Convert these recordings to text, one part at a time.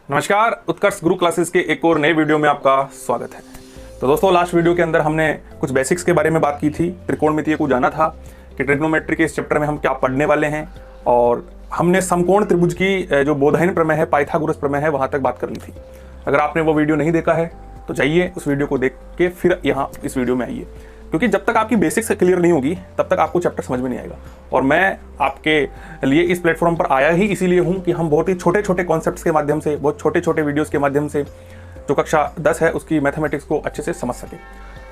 नमस्कार, उत्कर्ष गुरु क्लासेस के एक और नए वीडियो में आपका स्वागत है। तो दोस्तों, लास्ट वीडियो के अंदर हमने कुछ बेसिक्स के बारे में बात की थी, त्रिकोणमितीय को जाना था कि ट्रिग्नोमेट्री के इस चैप्टर में हम क्या पढ़ने वाले हैं, और हमने समकोण त्रिभुज की जो बोधायन प्रमेय है, पाइथागोरस प्रमेय है, वहां तक बात कर ली थी। अगर आपने वो वीडियो नहीं देखा है तो जाइए उस वीडियो को देख के फिर यहाँ इस वीडियो में आइए, क्योंकि जब तक आपकी बेसिक्स क्लियर नहीं होगी तब तक आपको चैप्टर समझ में नहीं आएगा। और मैं आपके लिए इस प्लेटफॉर्म पर आया ही इसीलिए हूँ कि हम बहुत ही छोटे छोटे कॉन्सेप्ट्स के माध्यम से, बहुत छोटे छोटे वीडियोस के माध्यम से जो कक्षा 10 है उसकी मैथमेटिक्स को अच्छे से समझ सके।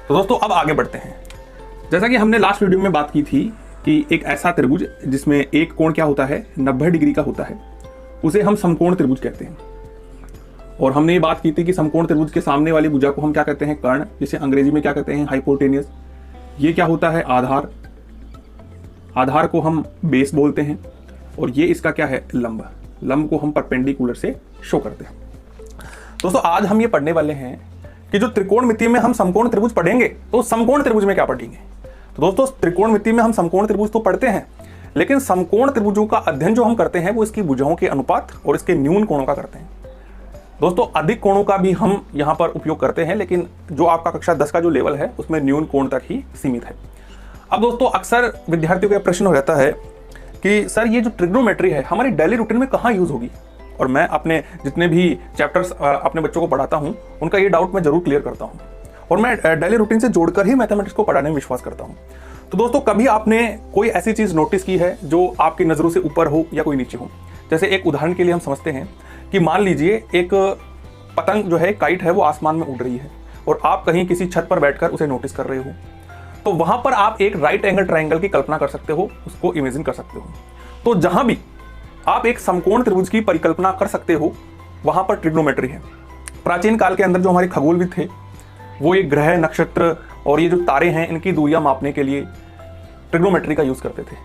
तो दोस्तों, अब आगे बढ़ते हैं। जैसा कि हमने लास्ट वीडियो में बात की थी कि एक ऐसा त्रिभुज जिसमें एक कोण क्या होता है, 90 डिग्री का होता है, उसे हम समकोण त्रिभुज कहते हैं। और हमने ये बात की थी कि समकोण त्रिभुज के सामने वाली भुजा को हम क्या कहते हैं, कर्ण, जिसे अंग्रेजी में क्या कहते हैं, हाइपोटेनियस। ये क्या होता है, आधार। आधार को हम बेस बोलते हैं। और ये इसका क्या है, लंब। लंब को हम परपेंडिकुलर से शो करते हैं। दोस्तों, आज हम ये पढ़ने वाले हैं कि जो त्रिकोणमिति में हम समकोण त्रिभुज पढ़ेंगे तो समकोण त्रिभुज में क्या पढ़ेंगे। तो दोस्तों, त्रिकोणमिति में हम समकोण त्रिभुज तो पढ़ते हैं, लेकिन समकोण त्रिभुजों का अध्ययन जो हम करते हैं वो इसकी भुजाओं के अनुपात और इसके न्यून कोणों का करते हैं। दोस्तों, अधिक कोणों का भी हम यहाँ पर उपयोग करते हैं, लेकिन जो आपका कक्षा 10 का जो लेवल है उसमें न्यून कोण तक ही सीमित है। अब दोस्तों, अक्सर विद्यार्थियों का प्रश्न हो रहता है कि सर, ये जो ट्रिग्नोमेट्री है हमारी डेली रूटीन में कहाँ यूज होगी। और मैं अपने जितने भी चैप्टर्स अपने बच्चों को पढ़ाता हूँ उनका ये डाउट मैं जरूर क्लियर करता हूँ, और मैं डेली रूटीन से जोड़कर ही मैथमेटिक्स को पढ़ाने में विश्वास करता हूँ। तो दोस्तों, कभी आपने कोई ऐसी चीज नोटिस की है जो आपकी नजरों से ऊपर हो या कोई नीचे हो। जैसे एक उदाहरण के लिए हम समझते हैं कि मान लीजिए एक पतंग जो है, काइट है, वो आसमान में उड़ रही है और आप कहीं किसी छत पर बैठकर उसे नोटिस कर रहे हो। तो वहां पर आप एक राइट एंगल ट्रायंगल की कल्पना कर सकते हो, उसको इमेजिन कर सकते हो। तो जहां भी आप एक समकोण त्रिभुज की परिकल्पना कर सकते हो वहां पर ट्रिग्नोमेट्री है। प्राचीन काल के अंदर जो हमारे खगोलविद थे वो ये ग्रह, नक्षत्र और ये जो तारे हैं इनकी दूरियां मापने के लिए ट्रिग्नोमेट्री का यूज करते थे।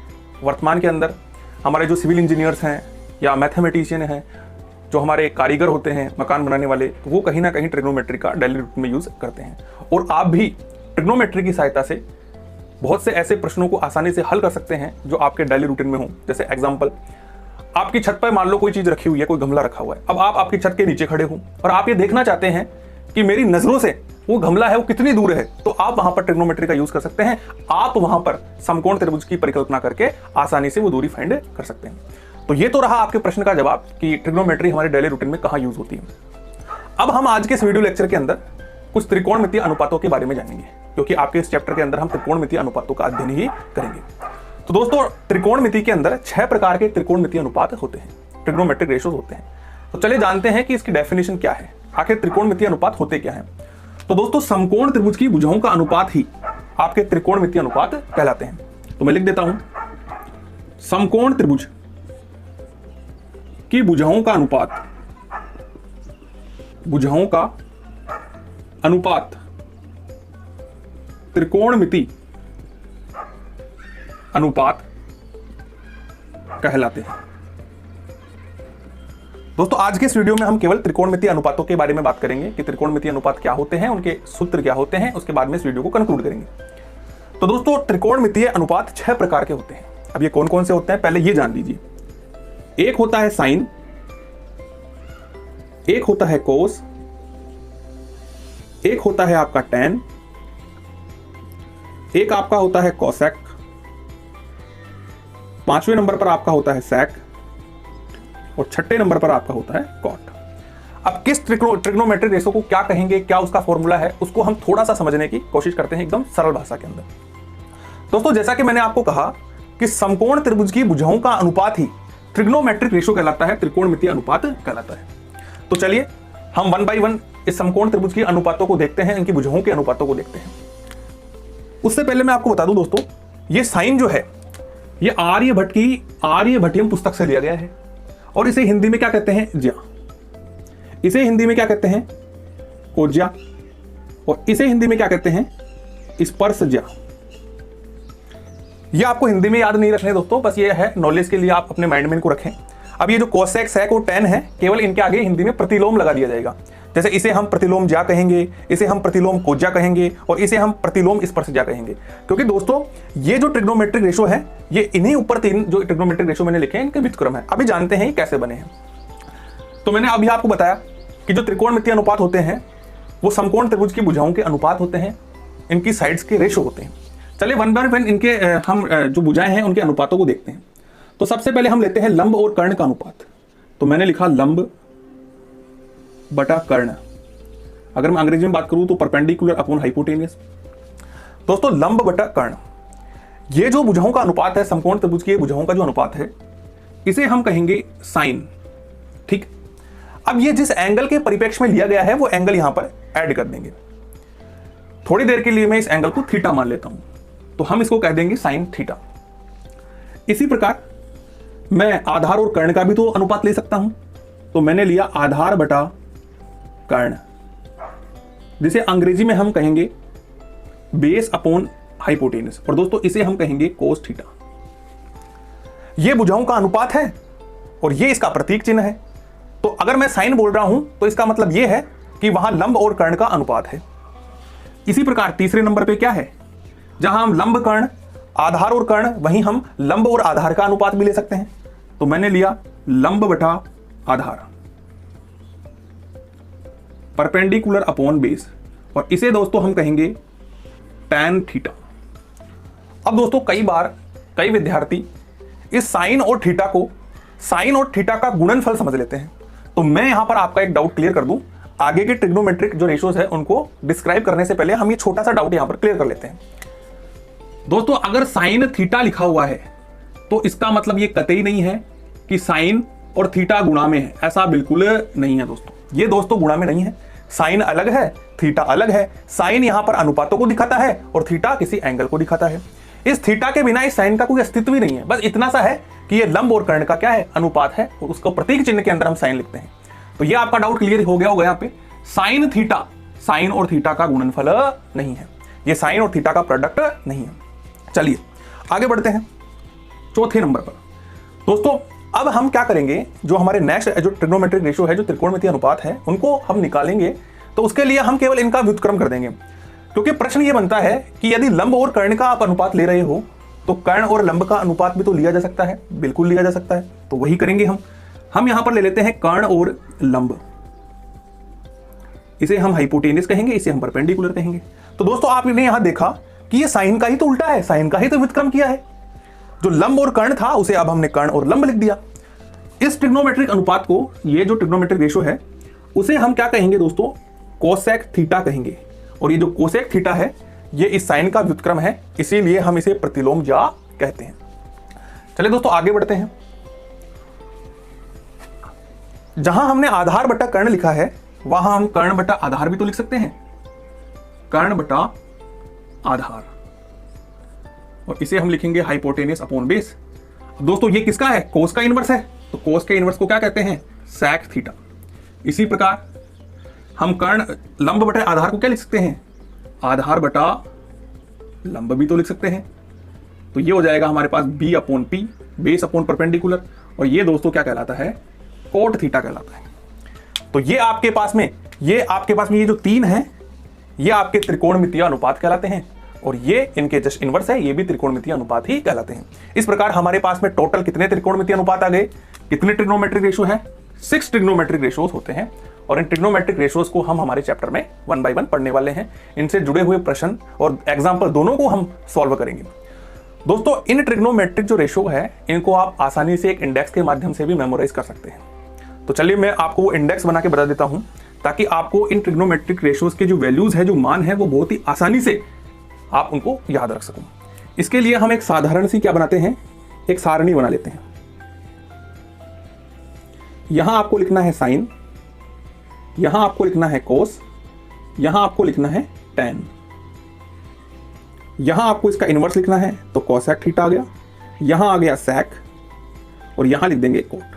वर्तमान के अंदर हमारे जो सिविल इंजीनियर्स हैं या मैथमेटिशियन हैं, जो हमारे कारीगर होते हैं, मकान बनाने वाले, वो कहीं ना कहीं ट्रिग्नोमेट्री का डेली रूटीन में यूज करते हैं। और आप भी ट्रिग्नोमेट्री की सहायता से बहुत से ऐसे प्रश्नों को आसानी से हल कर सकते हैं जो आपके डेली रूटीन में हो। जैसे एग्जांपल, आपकी छत पर मान लो कोई चीज रखी हुई है, कोई गमला रखा हुआ है। अब आप आपकी छत के नीचे खड़े हो और आप ये देखना चाहते हैं कि मेरी नजरों से वो गमला है वो कितनी दूर है, तो आप वहां पर ट्रिग्नोमेट्री का यूज कर सकते हैं। आप वहां पर समकोण त्रिभुज की परिकल्पना करके आसानी से वो दूरी फाइंड कर सकते हैं। तो ये तो रहा आपके प्रश्न का जवाब कि ट्रिग्नोमेट्री हमारे डेली रूटीन में कहां यूज होती है। अब हम आज के इस वीडियो लेक्चर के अंदर कुछ त्रिकोणमितीय अनुपातों के बारे में जानेंगे, क्योंकि आपके इस चैप्टर के अंदर हम त्रिकोणमितीय अनुपातों का अध्ययन ही करेंगे। तो दोस्तों, त्रिकोणमिति के अंदर 6 प्रकार के त्रिकोणमितीय अनुपात होते हैं, ट्रिग्नोमेट्रिक रेशियोज होते हैं। तो चलिए जानते हैं कि इसकी डेफिनेशन क्या है, आखिर त्रिकोणमितीय अनुपात होते क्या है। तो दोस्तों, समकोण त्रिभुज की भुजाओं का अनुपात ही आपके त्रिकोणमितीय अनुपात कहलाते हैं। तो मैं लिख देता हूं, समकोण त्रिभुज की भुजाओं का अनुपात, भुजाओं का अनुपात त्रिकोणमिति अनुपात कहलाते हैं। दोस्तों, आज के इस वीडियो में हम केवल त्रिकोणमितीय अनुपातों के बारे में बात करेंगे कि त्रिकोणमितीय अनुपात क्या होते हैं, उनके सूत्र क्या होते हैं। उसके बाद में इस वीडियो को कंक्लूड करेंगे। तो दोस्तों, त्रिकोणमितीय अनुपात 6 प्रकार के होते हैं। अब ये कौन कौन से होते हैं पहले ये जान लीजिए। एक होता है साइन, एक होता है कोस, एक होता है आपका टैन, एक आपका होता है कोसेक, 5वें नंबर पर आपका होता है सेक, और 6ठे नंबर पर आपका होता है कॉट। अब किस ट्रिग्नोमेट्रिक रेशो को क्या कहेंगे, क्या उसका फॉर्मूला है, उसको हम थोड़ा सा समझने की कोशिश करते हैं एकदम सरल भाषा के अंदर। दोस्तों, जैसा कि मैंने आपको कहा कि समकोण त्रिभुज की भुजाओं का अनुपात ही ट्रिग्नोमेट्रिक रेशो कहलाता है, त्रिकोणमितीय अनुपात कहलाता है। तो चलिए हम 1 बाय 1 इस समकोण त्रिभुज की अनुपातों को देखते हैं, इनकी भुजाओं के अनुपातों को देखते हैं। उससे पहले मैं आपको बता दूं दोस्तों, ये साइन जो है ये आर्यभट्ट की आर्यभट्टियम पुस्तक से लिया गया है, और इसे हिंदी में क्या कहते हैं, ज्या। इसे हिंदी में क्या कहते हैं, कोज्या, और इसे हिंदी में क्या कहते हैं, स्पर्श ज्या। ये आपको हिंदी में याद नहीं रखने दोस्तों, बस ये है नॉलेज के लिए, आप अपने माइंड में इनको रखें। अब ये जो कोसेक, सेक और टैन है, केवल इनके आगे हिंदी में प्रतिलोम लगा दिया जाएगा। जैसे इसे हम प्रतिलोम ज्या कहेंगे, इसे हम प्रतिलोम कोज्या कहेंगे, और इसे हम प्रतिलोम स्पर्श ज्या कहेंगे। क्योंकि दोस्तों, ये जो ट्रिग्नोमेट्रिक रेशो है ये इन्हीं ऊपर 3 जो ट्रिग्नोमेट्रिक रेशो मैंने लिखे हैं इनके व्युत्क्रम है। अभी जानते हैं ये कैसे बने हैं। तो मैंने अभी आपको बताया कि जो त्रिकोणमितीय अनुपात होते हैं वो समकोण त्रिभुज की भुजाओं के अनुपात होते हैं, इनकी साइड्स के रेशो होते हैं। चलिए वन बाय वन इनके हम जो भुजाएं हैं उनके अनुपातों को देखते हैं। तो सबसे पहले हम लेते हैं लंब और कर्ण का अनुपात। तो मैंने लिखा लंब बटा कर्ण, अगर मैं अंग्रेजी में बात करूं तो परपेंडिकुलर अपॉन हाइपोटेनियस। दोस्तों लंब बटा कर्ण, ये जो भुजाओं का अनुपात है, समकोण त्रिभुज की भुजाओं का जो अनुपात है, इसे हम कहेंगे साइन। ठीक, अब ये जिस एंगल के परिप्रेक्ष्य में लिया गया है वो एंगल यहां पर ऐड कर देंगे। थोड़ी देर के लिए मैं इस एंगल को थीटा मान लेता हूं, तो हम इसको कह देंगे साइन थीटा। इसी प्रकार मैं आधार और कर्ण का भी तो अनुपात ले सकता हूं। तो मैंने लिया आधार बटा कर्ण, जिसे अंग्रेजी में हम कहेंगे बेस अपॉन हाइपोटेनस, और दोस्तों इसे हम कहेंगे कोस थीटा। यह भुजाओं का अनुपात है और यह इसका प्रतीक चिन्ह है। तो अगर मैं साइन बोल रहा हूं तो इसका मतलब यह है कि वहां लंब और कर्ण का अनुपात है। इसी प्रकार तीसरे नंबर पे क्या है, जहां हम लंब कर्ण, आधार और कर्ण, वहीं हम लंब और आधार का अनुपात भी ले सकते हैं। तो मैंने लिया लंब बटा आधार, परपेंडिकुलर अपॉन बेस, और इसे दोस्तों हम कहेंगे tan थीटा। अब दोस्तों कई बार कई विद्यार्थी इस साइन और थीटा को साइन और थीटा का गुणनफल समझ लेते हैं। तो मैं यहां पर आपका एक डाउट क्लियर कर दूं। आगे के ट्रिग्नोमेट्रिक जो रेशियोज है उनको डिस्क्राइब करने से पहले हम ये छोटा सा डाउट यहां पर क्लियर कर लेते हैं। दोस्तों अगर साइन थीटा लिखा हुआ है तो इसका मतलब ये कतई नहीं है कि साइन और थीटा गुणा में है, ऐसा बिल्कुल नहीं है दोस्तों। ये दोस्तों गुणा में नहीं है, साइन अलग है, थीटा अलग है। साइन यहां पर अनुपातों को दिखाता है और थीटा किसी एंगल को दिखाता है। इस थीटा के बिना इस साइन का कोई अस्तित्व ही नहीं है। बस इतना सा है कि ये लंब और कर्ण का क्या है, अनुपात है, और उसको प्रतीक चिन्ह के अंदर हम साइन लिखते हैं। तो ये आपका डाउट क्लियर हो गया होगा। यहाँ पे साइन थीटा साइन और थीटा का गुणनफल नहीं है, ये साइन और थीटा का प्रोडक्ट नहीं है। चलिए आगे बढ़ते हैं चौथे नंबर पर। दोस्तों अब हम क्या करेंगे, जो हमारे नेक्स्ट जो ट्रिग्नोमेट्रिक रेशियो है, जो त्रिकोणमितीय अनुपात है, उनको हम निकालेंगे। तो उसके लिए हम केवल इनका व्युत्क्रम कर देंगे, क्योंकि प्रश्न ये बनता है कि यदि लंब और कर्ण का आप अनुपात ले रहे हो तो कर्ण और लंब का अनुपात भी तो लिया जा सकता है। बिल्कुल लिया जा सकता है, तो वही करेंगे हम यहां पर ले लेते हैं कर्ण और लंब। इसे हम हाइपोटेनस कहेंगे, इसे हम परपेंडिकुलर कहेंगे। तो दोस्तों आपने यहां देखा कि ये साइन का ही तो उल्टा है, साइन का ही तो व्युत्क्रम किया है। जो लंब और कर्ण था उसे अब हमने कर्ण और लंब लिख दिया। इस ट्रिग्नोमेट्रिक अनुपात को, ये जो ट्रिग्नोमेट्रिक रेशियो है, उसे हम क्या कहेंगे दोस्तों, कोसेक थीटा कहेंगे। और ये जो कोसेक थीटा है ये इस साइन का व्युत्क्रम है, इसीलिए हम इसे प्रतिलोम जा कहते हैं। चलिए दोस्तों आगे बढ़ते हैं। जहां हमने आधार बटा कर्ण लिखा है वहां हम कर्ण बटा आधार भी तो लिख सकते हैं, कर्ण बटा आधार, और इसे हम लिखेंगे हाइपोटेनस अपॉन बेस। दोस्तों ये किसका है, कोस का इनवर्स है, तो कोस के इनवर्स को क्या कहते हैं, सेक थीटा। इसी प्रकार हम कर्ण लंब बटा आधार को क्या लिख सकते हैं, आधार बटा लंब भी तो लिख सकते हैं। तो ये हो जाएगा हमारे पास b upon p, base upon perpendicular, और ये दोस्तों क्या कहलाता है, कोट थीटा कहलाता है। तो ये आपके पास में ये जो तीन हैं ये आपके त्रिकोणमितीय अनुपात कहलाते हैं, और ये इनके जस्ट इनवर्स है, ये भी त्रिकोणमितीय अनुपात ही कहलाते हैं। इस प्रकार हमारे पास में टोटल कितने त्रिकोणमितीय अनुपात आ गए, कितने ट्रिग्नोमेट्रिक रेशियो है, 6 ट्रिग्नोमेट्रिक रेशियोज होते हैं। और इन ट्रिग्नोमेट्रिक रेशियोज को हम हमारे चैप्टर में 1 बाय 1 पढ़ने वाले हैं। इनसे जुड़े हुए प्रश्न और एग्जाम्पल दोनों को हम सॉल्व करेंगे। दोस्तों इन ट्रिग्नोमेट्रिक जो रेशियो है इनको आप आसानी से एक इंडेक्स के माध्यम से भी मेमोराइज कर सकते हैं। तो चलिए मैं आपको वो इंडेक्स बना के बता देता हूं, ताकि आपको इन ट्रिग्नोमेट्रिक रेशियोज के जो वैल्यूज है, जो मान है, वो बहुत ही आसानी से आप उनको याद रख सको। इसके लिए हम एक साधारण सी क्या बनाते हैं, एक सारणी बना लेते हैं। यहां आपको लिखना है साइन, यहां आपको लिखना है कोस, यहां आपको लिखना है tan, यहां आपको इसका इनवर्स लिखना है तो कोसेक थीटा आ गया, यहां आ गया सेक, और यहां लिख देंगे कोट।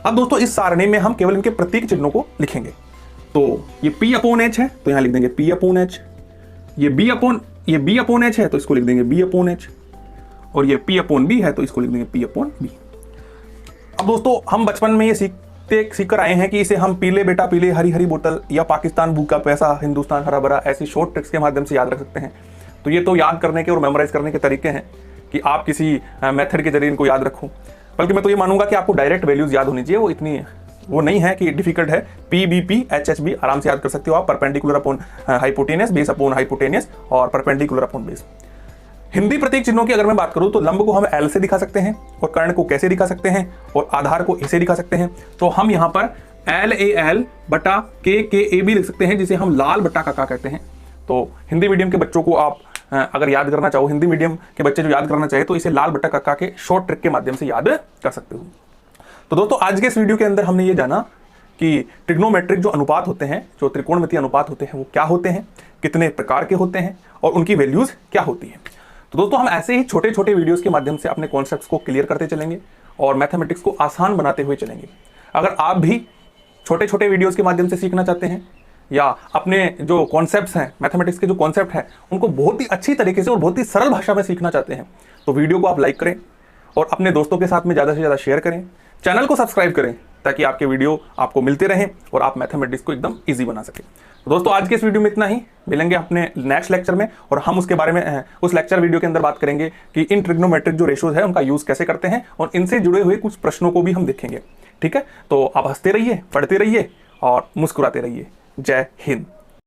अब दोस्तों इस सारणी में हम केवल इनके प्रतीक चिन्हों को लिखेंगे। तो ये p अपॉन h है तो यहां लिख देंगे p अपॉन h, ये b अपॉन h है तो इसको लिख देंगे b अपॉन h, और ये p अपॉन b है तो इसको लिख देंगे p अपॉन b। अब दोस्तों हम बचपन में ये सीख कर आए हैं कि इसे हम पीले बेटा पीले, हरी हरी बोतल, या पाकिस्तान भूखा पैसा, हिंदुस्तान हरा भरा, ऐसी शॉर्ट ट्रिक्स के माध्यम से याद रख सकते हैं। तो ये तो याद करने के और मेमोराइज करने के तरीके हैं कि आप किसी मेथड के जरिए इनको याद रखो। बल्कि मैं तो ये मानूंगा कि आपको डायरेक्ट वैल्यूज याद होनी चाहिए, वो इतनी वो नहीं है कि डिफिकल्ट है। PBP HHB आराम से याद कर सकते हो आप, perpendicular upon hypotenuse, base upon hypotenuse और परपेंडिकुलर अपॉन बेस। हिंदी प्रतीक चिन्हों की अगर मैं बात करूं तो लंब को हम L से दिखा सकते हैं और कर्ण को कैसे दिखा सकते हैं और आधार को ऐसे दिखा सकते हैं। तो हम यहाँ पर LAL बटा KKAB लिख सकते हैं, जिसे हम लाल बटा काका कहते हैं। तो हिंदी मीडियम के बच्चों को आप अगर याद करना चाहो, हिंदी मीडियम के बच्चे जो याद करना चाहे तो इसे लाल बटा काका के शॉर्ट ट्रिक के माध्यम से याद कर सकते हो। तो दोस्तों आज के इस वीडियो के अंदर हमने ये जाना कि ट्रिग्नोमेट्रिक जो अनुपात होते हैं, जो त्रिकोणमितीय अनुपात होते हैं, वो क्या होते हैं, कितने प्रकार के होते हैं और उनकी वैल्यूज क्या होती है। तो दोस्तों हम ऐसे ही छोटे छोटे वीडियोस के माध्यम से अपने कॉन्सेप्ट्स को क्लियर करते चलेंगे और मैथमेटिक्स को आसान बनाते हुए चलेंगे। अगर आप भी छोटे छोटे वीडियोस के माध्यम से सीखना चाहते हैं या अपने जो कॉन्सेप्ट्स हैं, मैथमेटिक्स के जो कॉन्सेप्ट हैं, उनको बहुत ही अच्छी तरीके से और बहुत ही सरल भाषा में सीखना चाहते हैं, तो वीडियो को आप लाइक करें और अपने दोस्तों के साथ में ज़्यादा से ज़्यादा शेयर करें। चैनल को सब्सक्राइब करें ताकि आपके वीडियो आपको मिलते रहें और आप मैथमेटिक्स को एकदम ईजी बना सकें। तो दोस्तों आज के इस वीडियो में इतना ही, मिलेंगे अपने नेक्स्ट लेक्चर में और हम उसके बारे में उस लेक्चर वीडियो के अंदर बात करेंगे कि इन ट्रिग्नोमेट्रिक जो रेशोज है उनका यूज़ कैसे करते हैं और इनसे जुड़े हुए कुछ प्रश्नों को भी हम देखेंगे। ठीक है, तो आप हंसते रहिए, पढ़ते रहिए और मुस्कुराते रहिए। जय हिंद।